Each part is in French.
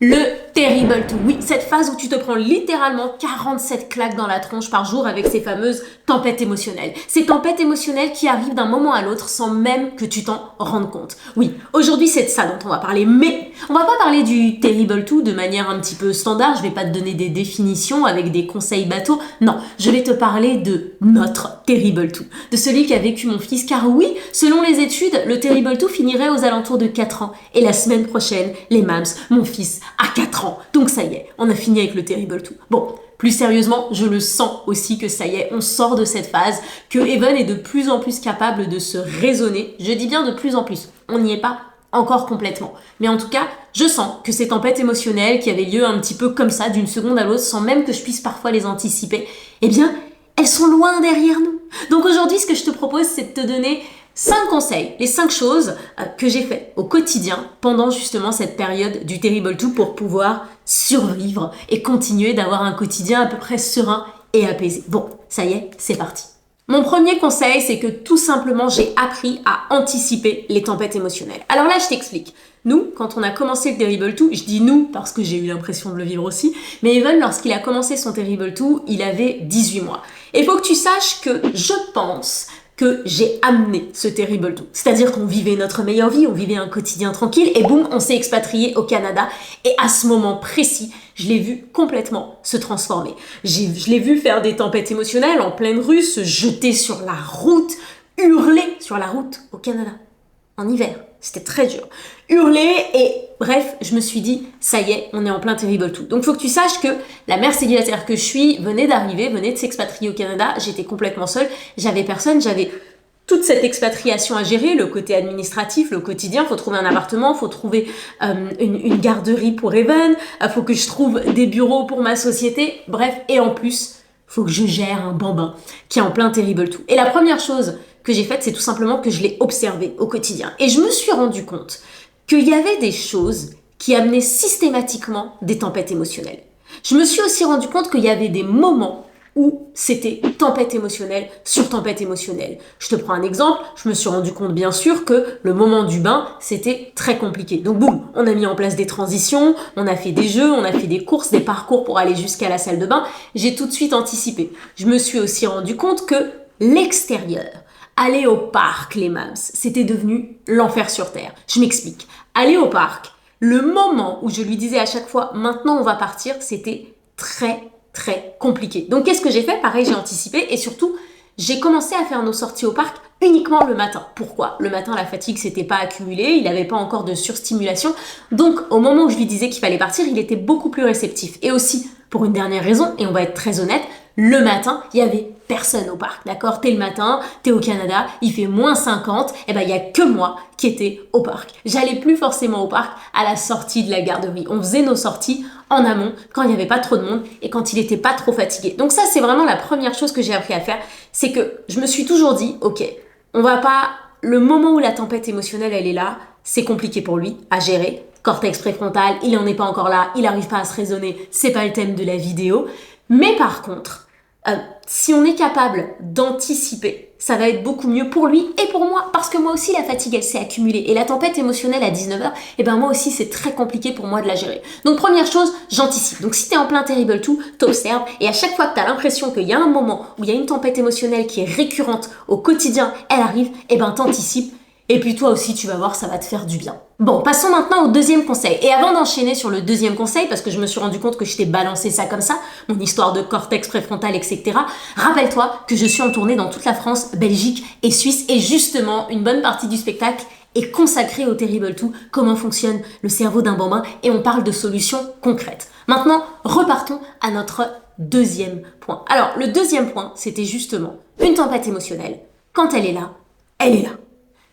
Le Terrible 2, oui, cette phase où tu te prends littéralement 47 claques dans la tronche par jour avec ces fameuses tempêtes émotionnelles. Ces tempêtes émotionnelles qui arrivent d'un moment à l'autre sans même que tu t'en rendes compte. Oui, aujourd'hui c'est de ça dont on va parler, mais on va pas parler du Terrible 2 de manière un petit peu standard, je vais pas te donner des définitions avec des conseils bateaux, non, je vais te parler de notre Terrible 2, de celui qui a vécu mon fils, car oui, selon les études, le Terrible 2 finirait aux alentours de 4 ans, et la semaine prochaine, les mams, mon fils, à 4 ans. Donc ça y est, on a fini avec le Terrible 2. Bon, plus sérieusement, je le sens aussi que ça y est, on sort de cette phase, que Evan est de plus en plus capable de se raisonner. Je dis bien de plus en plus, on n'y est pas encore complètement. Mais en tout cas, je sens que ces tempêtes émotionnelles qui avaient lieu un petit peu comme ça, d'une seconde à l'autre, sans même que je puisse parfois les anticiper, eh bien, elles sont loin derrière nous. Donc aujourd'hui, ce que je te propose, c'est de te donner 5 conseils, les 5 choses que j'ai fait au quotidien pendant justement cette période du Terrible 2 pour pouvoir survivre et continuer d'avoir un quotidien à peu près serein et apaisé. Bon, ça y est, c'est parti. Mon premier conseil, c'est que tout simplement, j'ai appris à anticiper les tempêtes émotionnelles. Alors là, je t'explique. Nous, quand on a commencé le Terrible 2, je dis nous parce que j'ai eu l'impression de le vivre aussi, mais Evan, lorsqu'il a commencé son Terrible 2, il avait 18 mois. Et il faut que tu saches que je pense que j'ai amené ce Terrible 2. C'est-à-dire qu'on vivait notre meilleure vie, on vivait un quotidien tranquille, et boum, on s'est expatrié au Canada, et à ce moment précis, je l'ai vu complètement se transformer. Je l'ai vu faire des tempêtes émotionnelles en pleine rue, se jeter sur la route, hurler sur la route au Canada, en hiver. C'était très dur. Hurler et bref, je me suis dit, ça y est, on est en plein Terrible 2. Donc il faut que tu saches que la mère célibataire que je suis venait d'arriver, venait de s'expatrier au Canada. J'étais complètement seule, j'avais personne, j'avais toute cette expatriation à gérer, le côté administratif, le quotidien, faut trouver un appartement, faut trouver une garderie pour Evan, faut que je trouve des bureaux pour ma société, bref, et en plus, faut que je gère un bambin qui est en plein Terrible 2. Et la première chose que j'ai faite, c'est tout simplement que je l'ai observé au quotidien. Et je me suis rendu compte qu'il y avait des choses qui amenaient systématiquement des tempêtes émotionnelles. Je me suis aussi rendu compte qu'il y avait des moments où c'était tempête émotionnelle sur tempête émotionnelle. Je te prends un exemple, je me suis rendu compte bien sûr que le moment du bain, c'était très compliqué. Donc boum, on a mis en place des transitions, on a fait des jeux, on a fait des courses, des parcours pour aller jusqu'à la salle de bain. J'ai tout de suite anticipé. Je me suis aussi rendu compte que l'extérieur, aller au parc, les mams, c'était devenu l'enfer sur terre. Je m'explique. Aller au parc, le moment où je lui disais à chaque fois, maintenant on va partir, c'était très compliqué. Donc qu'est-ce que j'ai fait? Pareil, j'ai anticipé et surtout, j'ai commencé à faire nos sorties au parc uniquement le matin. Pourquoi? Le matin, la fatigue s'était pas accumulée, il n'avait pas encore de surstimulation. Donc au moment où je lui disais qu'il fallait partir, il était beaucoup plus réceptif. Et aussi, pour une dernière raison, et on va être très honnête, le matin, il y avait personne au parc, d'accord? T'es le matin, t'es au Canada, il fait moins 50, et ben il y a que moi qui étais au parc. J'allais plus forcément au parc à la sortie de la garderie. On faisait nos sorties en amont, quand il n'y avait pas trop de monde et quand il n'était pas trop fatigué. Donc ça, c'est vraiment la première chose que j'ai appris à faire, c'est que je me suis toujours dit, ok, on va pas, le moment où la tempête émotionnelle, elle est là, c'est compliqué pour lui à gérer. Cortex préfrontal, il n'en est pas encore là, il n'arrive pas à se raisonner, c'est pas le thème de la vidéo. Mais par contre, si on est capable d'anticiper, ça va être beaucoup mieux pour lui et pour moi, parce que moi aussi la fatigue elle s'est accumulée et la tempête émotionnelle à 19h, et ben moi aussi c'est très compliqué pour moi de la gérer. Donc première chose, j'anticipe. Donc si t'es en plein Terrible 2, t'observes et à chaque fois que t'as l'impression qu'il y a un moment où il y a une tempête émotionnelle qui est récurrente au quotidien, elle arrive, et ben t'anticipes. Et puis toi aussi, tu vas voir, ça va te faire du bien. Bon, passons maintenant au deuxième conseil. Et avant d'enchaîner sur le deuxième conseil, parce que je me suis rendu compte que je t'ai balancé ça comme ça, mon histoire de cortex préfrontal, etc., rappelle-toi que je suis en tournée dans toute la France, Belgique et Suisse, et justement, une bonne partie du spectacle est consacrée au Terrible 2, comment fonctionne le cerveau d'un bambin, et on parle de solutions concrètes. Maintenant, repartons à notre deuxième point. Alors, le deuxième point, c'était justement une tempête émotionnelle. Quand elle est là, elle est là.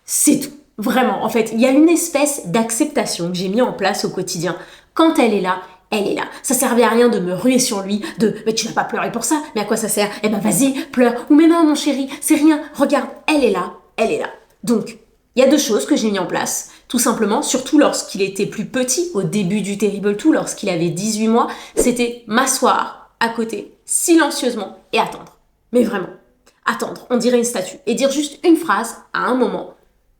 C'est tout. Vraiment, en fait, il y a une espèce d'acceptation que j'ai mis en place au quotidien. Quand elle est là, elle est là. Ça servait à rien de me ruer sur lui, mais tu vas pas pleurer pour ça, mais à quoi ça sert? Eh ben vas-y, pleure. Ou mais non mon chéri, c'est rien, regarde, elle est là, elle est là. Donc, il y a deux choses que j'ai mis en place, tout simplement, surtout lorsqu'il était plus petit, au début du Terrible 2, lorsqu'il avait 18 mois, c'était m'asseoir à côté, silencieusement, et attendre. Mais vraiment, attendre, on dirait une statue, et dire juste une phrase à un moment.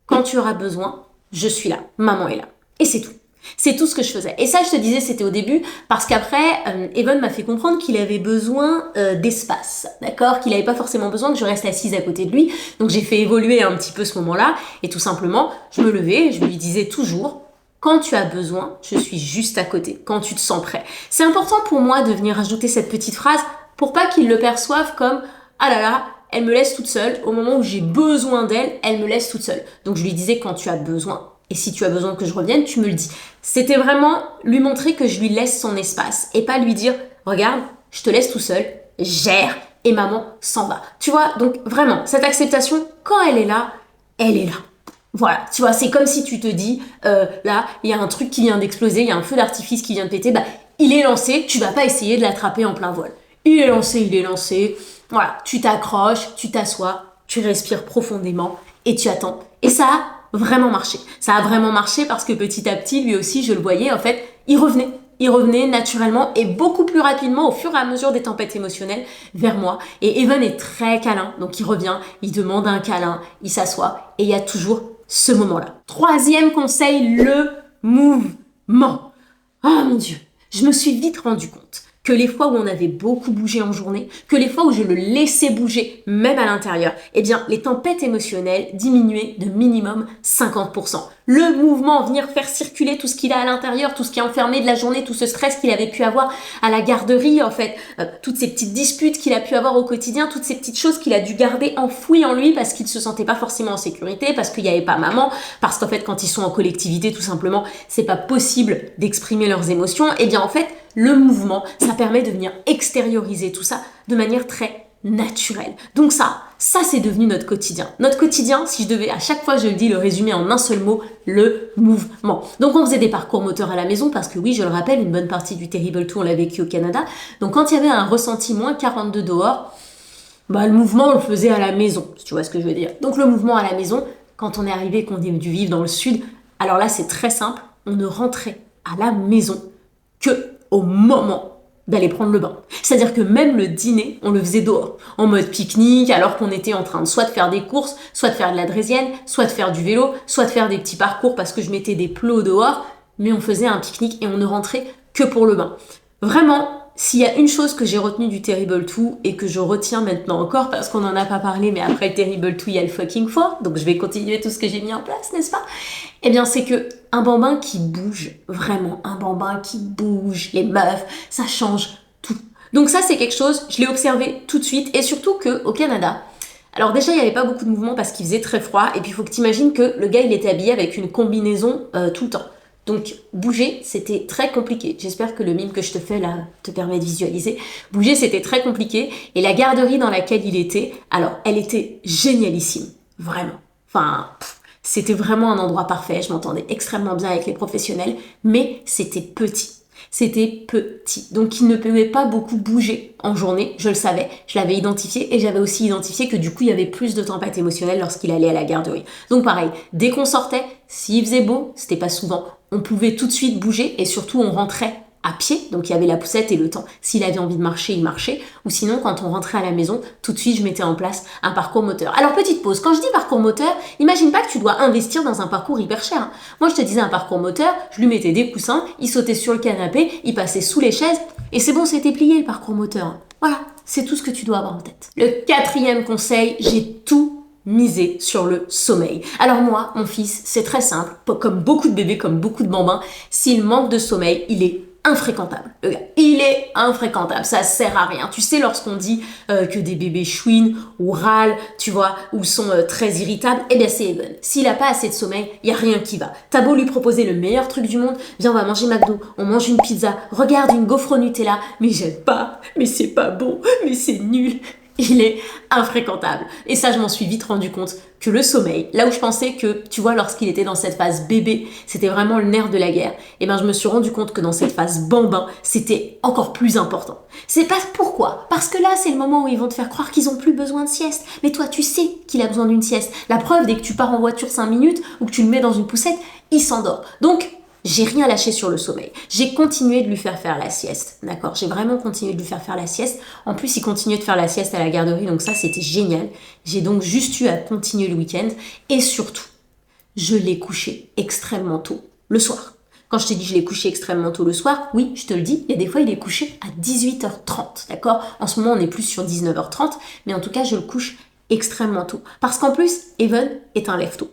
Quand tu auras besoin, je suis là, maman est là. Et c'est tout. C'est tout ce que je faisais. Et ça, je te disais, c'était au début, parce qu'après, Evan m'a fait comprendre qu'il avait besoin d'espace, d'accord? Qu'il n'avait pas forcément besoin que je reste assise à côté de lui. Donc j'ai fait évoluer un petit peu ce moment-là, et tout simplement, je me levais, et je lui disais toujours, quand tu as besoin, je suis juste à côté, quand tu te sens prêt. C'est important pour moi de venir ajouter cette petite phrase, pour pas qu'il le perçoive comme, ah là là, elle me laisse toute seule, au moment où j'ai besoin d'elle, elle me laisse toute seule. Donc je lui disais, quand tu as besoin, et si tu as besoin que je revienne, tu me le dis. C'était vraiment lui montrer que je lui laisse son espace et pas lui dire, regarde, je te laisse tout seul, gère et maman s'en va. Tu vois, donc vraiment, cette acceptation, quand elle est là, elle est là. Voilà, tu vois, c'est comme si tu te dis, là, il y a un truc qui vient d'exploser, il y a un feu d'artifice qui vient de péter, bah, il est lancé, tu vas pas essayer de l'attraper en plein vol. Il est lancé, voilà, tu t'accroches, tu t'assois, tu respires profondément et tu attends. Et ça a vraiment marché. Ça a vraiment marché parce que petit à petit, lui aussi, je le voyais, en fait, il revenait. Il revenait naturellement et beaucoup plus rapidement au fur et à mesure des tempêtes émotionnelles vers moi. Et Evan est très câlin, donc il revient, il demande un câlin, il s'assoit et il y a toujours ce moment-là. Troisième conseil, le mouvement. Ah mon Dieu, je me suis vite rendu compte que les fois où on avait beaucoup bougé en journée, que les fois où je le laissais bouger, même à l'intérieur, eh bien, les tempêtes émotionnelles diminuaient de minimum 50%. Le mouvement, venir faire circuler tout ce qu'il a à l'intérieur, tout ce qui est enfermé de la journée, tout ce stress qu'il avait pu avoir à la garderie, en fait, toutes ces petites disputes qu'il a pu avoir au quotidien, toutes ces petites choses qu'il a dû garder enfouies en lui parce qu'il ne se sentait pas forcément en sécurité, parce qu'il n'y avait pas maman, parce qu'en fait, quand ils sont en collectivité, tout simplement, c'est pas possible d'exprimer leurs émotions. Eh bien, en fait, le mouvement, ça permet de venir extérioriser tout ça de manière très naturelle. Donc ça c'est devenu notre quotidien. Notre quotidien, si je devais, à chaque fois je le dis, le résumer en un seul mot, le mouvement. Donc on faisait des parcours moteurs à la maison parce que oui, je le rappelle, une bonne partie du Terrible 2, on l'a vécu au Canada. Donc quand il y avait un ressenti moins 42 dehors, bah le mouvement, on le faisait à la maison, si tu vois ce que je veux dire. Donc le mouvement à la maison, quand on est arrivé, qu'on a dû vivre dans le sud, alors là c'est très simple, on ne rentrait à la maison que au moment d'aller prendre le bain. C'est-à-dire que même le dîner, on le faisait dehors, en mode pique-nique, alors qu'on était en train de soit de faire des courses, soit de faire de la draisienne, soit de faire du vélo, soit de faire des petits parcours parce que je mettais des plots dehors, mais on faisait un pique-nique et on ne rentrait que pour le bain. Vraiment, s'il y a une chose que j'ai retenue du Terrible 2 et que je retiens maintenant encore, parce qu'on n'en a pas parlé, mais après le Terrible 2, il y a le fucking 4, donc je vais continuer tout ce que j'ai mis en place, n'est-ce pas? Eh bien, c'est que un bambin qui bouge, vraiment, un bambin qui bouge, les meufs, ça change tout. Donc ça, c'est quelque chose, je l'ai observé tout de suite, et surtout qu'au Canada, alors déjà, il n'y avait pas beaucoup de mouvement parce qu'il faisait très froid, et puis il faut que tu imagines que le gars, il était habillé avec une combinaison tout le temps. Donc bouger, c'était très compliqué. J'espère que le mime que je te fais là te permet de visualiser. Bouger, c'était très compliqué. Et la garderie dans laquelle il était, alors elle était génialissime, vraiment. Enfin, c'était vraiment un endroit parfait. Je m'entendais extrêmement bien avec les professionnels, mais c'était petit. C'était petit. Donc il ne pouvait pas beaucoup bouger en journée, je le savais, je l'avais identifié et j'avais aussi identifié que du coup il y avait plus de tempêtes émotionnelles lorsqu'il allait à la garderie. Donc pareil, dès qu'on sortait, s'il faisait beau, c'était pas souvent, on pouvait tout de suite bouger et surtout on rentrait à pied, donc il y avait la poussette et le temps. S'il avait envie de marcher, il marchait. Ou sinon, quand on rentrait à la maison, tout de suite, je mettais en place un parcours moteur. Alors, petite pause. Quand je dis parcours moteur, imagine pas que tu dois investir dans un parcours hyper cher. Moi, je te disais un parcours moteur, je lui mettais des coussins, il sautait sur le canapé, il passait sous les chaises, et c'est bon, c'était plié le parcours moteur. Voilà, c'est tout ce que tu dois avoir en tête. Le quatrième conseil, j'ai tout miser sur le sommeil. Alors moi, mon fils, c'est très simple, comme beaucoup de bébés, comme beaucoup de bambins, s'il manque de sommeil, il est infréquentable. Le gars, il est infréquentable, ça sert à rien. Tu sais, lorsqu'on dit que des bébés chouinent ou râlent, tu vois, ou sont très irritables, eh bien c'est Evan. S'il a pas assez de sommeil, il y a rien qui va. T'as beau lui proposer le meilleur truc du monde, viens on va manger McDo, on mange une pizza, regarde une gaufre au Nutella, mais j'aime pas, mais c'est pas bon, mais c'est nul. Il est infréquentable. Et ça, je m'en suis vite rendu compte que le sommeil, là où je pensais que, tu vois, lorsqu'il était dans cette phase bébé, c'était vraiment le nerf de la guerre, et ben je me suis rendu compte que dans cette phase bambin, c'était encore plus important. C'est pas pourquoi. Parce que là, c'est le moment où ils vont te faire croire qu'ils ont plus besoin de sieste. Mais toi, tu sais qu'il a besoin d'une sieste. La preuve, dès que tu pars en voiture 5 minutes ou que tu le mets dans une poussette, il s'endort. Donc, j'ai rien lâché sur le sommeil. J'ai continué de lui faire la sieste. D'accord? J'ai vraiment continué de lui faire la sieste. En plus, il continuait de faire la sieste à la garderie, donc ça, c'était génial. J'ai donc juste eu à continuer le week-end. Et surtout, je l'ai couché extrêmement tôt, le soir. Quand je t'ai dit je l'ai couché extrêmement tôt le soir, oui, je te le dis, il y a des fois il est couché à 18h30, d'accord? En ce moment on est plus sur 19h30, mais en tout cas je le couche extrêmement tôt. Parce qu'en plus, Evan est un lève-tôt.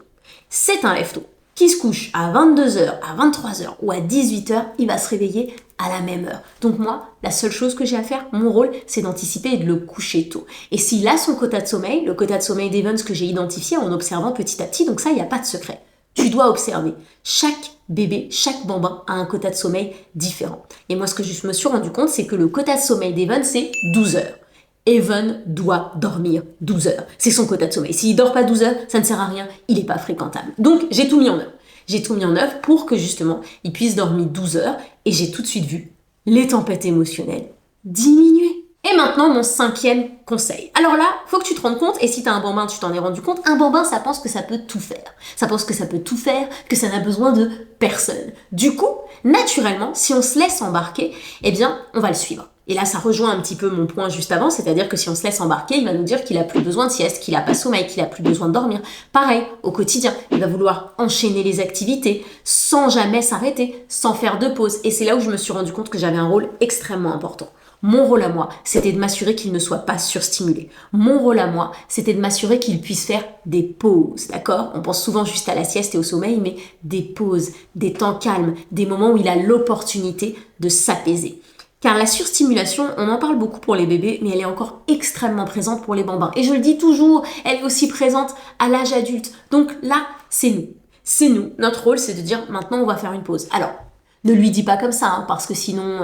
C'est un lève-tôt qui se couche à 22h, à 23h ou à 18h, il va se réveiller à la même heure. Donc moi, la seule chose que j'ai à faire, mon rôle, c'est d'anticiper et de le coucher tôt. Et s'il a son quota de sommeil, le quota de sommeil d'Evans que j'ai identifié en observant petit à petit, donc ça, il n'y a pas de secret. Tu dois observer. Chaque bébé, chaque bambin a un quota de sommeil différent. Et moi, ce que je me suis rendu compte, c'est que le quota de sommeil d'Evan, c'est 12 heures. Evan doit dormir 12 heures. C'est son quota de sommeil. S'il dort pas 12 heures, ça ne sert à rien, il n'est pas fréquentable. Donc, j'ai tout mis en œuvre. J'ai tout mis en œuvre pour que justement, il puisse dormir 12 heures et j'ai tout de suite vu les tempêtes émotionnelles diminuer. Et maintenant, mon 5e conseil. Alors là, faut que tu te rendes compte, et si tu as un bambin, tu t'en es rendu compte, un bambin, ça pense que ça peut tout faire. Ça pense que ça peut tout faire, que ça n'a besoin de personne. Du coup, naturellement, si on se laisse embarquer, eh bien, on va le suivre. Et là, ça rejoint un petit peu mon point juste avant, c'est-à-dire que si on se laisse embarquer, il va nous dire qu'il a plus besoin de sieste, qu'il a pas sommeil, qu'il a plus besoin de dormir. Pareil, au quotidien, il va vouloir enchaîner les activités sans jamais s'arrêter, sans faire de pause. Et c'est là où je me suis rendu compte que j'avais un rôle extrêmement important. Mon rôle à moi, c'était de m'assurer qu'il ne soit pas surstimulé. Mon rôle à moi, c'était de m'assurer qu'il puisse faire des pauses, d'accord? On pense souvent juste à la sieste et au sommeil, mais des pauses, des temps calmes, des moments où il a l'opportunité de s'apaiser. Car la surstimulation, on en parle beaucoup pour les bébés, mais elle est encore extrêmement présente pour les bambins. Et je le dis toujours, elle est aussi présente à l'âge adulte. Donc là, c'est nous. C'est nous. Notre rôle, c'est de dire, maintenant, on va faire une pause. Alors, ne lui dis pas comme ça, hein, parce que sinon,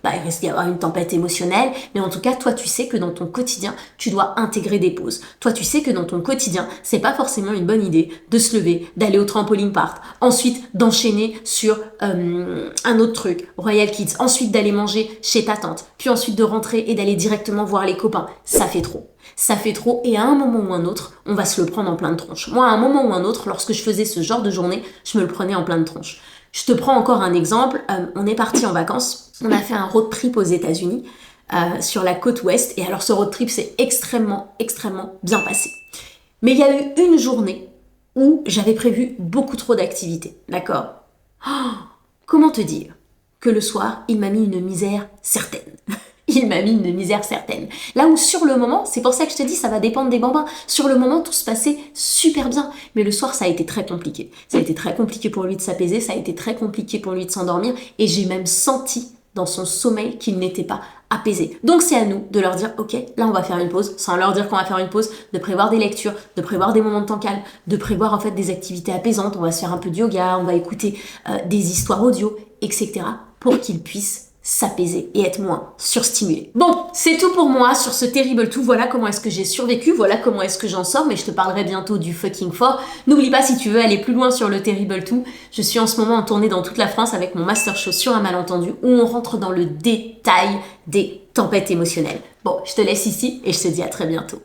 il risque d'y avoir une tempête émotionnelle. Mais en tout cas, toi, tu sais que dans ton quotidien, tu dois intégrer des pauses. Toi, tu sais que dans ton quotidien, c'est pas forcément une bonne idée de se lever, d'aller au trampoline park, ensuite d'enchaîner sur un autre truc, Royal Kids, ensuite d'aller manger chez ta tante, puis ensuite de rentrer et d'aller directement voir les copains. Ça fait trop. Ça fait trop et à un moment ou un autre, on va se le prendre en pleine tronche. Moi, à un moment ou un autre, lorsque je faisais ce genre de journée, je me le prenais en pleine tronche. Je te prends encore un exemple. On est parti en vacances. On a fait un road trip aux États-Unis, sur la côte ouest. Et alors, ce road trip s'est extrêmement bien passé. Mais il y a eu une journée où j'avais prévu beaucoup trop d'activités. D'accord? Comment te dire que le soir, il m'a mis une misère certaine. Il m'a mis une misère certaine. Là où sur le moment, c'est pour ça que je te dis, ça va dépendre des bambins. Sur le moment, tout se passait super bien. Mais le soir, ça a été très compliqué. Ça a été très compliqué pour lui de s'apaiser, ça a été très compliqué pour lui de s'endormir. Et j'ai même senti dans son sommeil qu'il n'était pas apaisé. Donc c'est à nous de leur dire, ok, là on va faire une pause, sans leur dire qu'on va faire une pause, de prévoir des lectures, de prévoir des moments de temps calme, de prévoir en fait des activités apaisantes. On va se faire un peu de yoga, on va écouter des histoires audio, etc. pour qu'ils puissent s'apaiser et être moins surstimulé. Bon, c'est tout pour moi sur ce Terrible 2. Voilà comment est-ce que j'ai survécu, voilà comment est-ce que j'en sors, mais je te parlerai bientôt du fucking 4. N'oublie pas, si tu veux aller plus loin sur le Terrible 2, je suis en ce moment en tournée dans toute la France avec mon master show sur un malentendu où on rentre dans le détail des tempêtes émotionnelles. Bon, je te laisse ici et je te dis à très bientôt.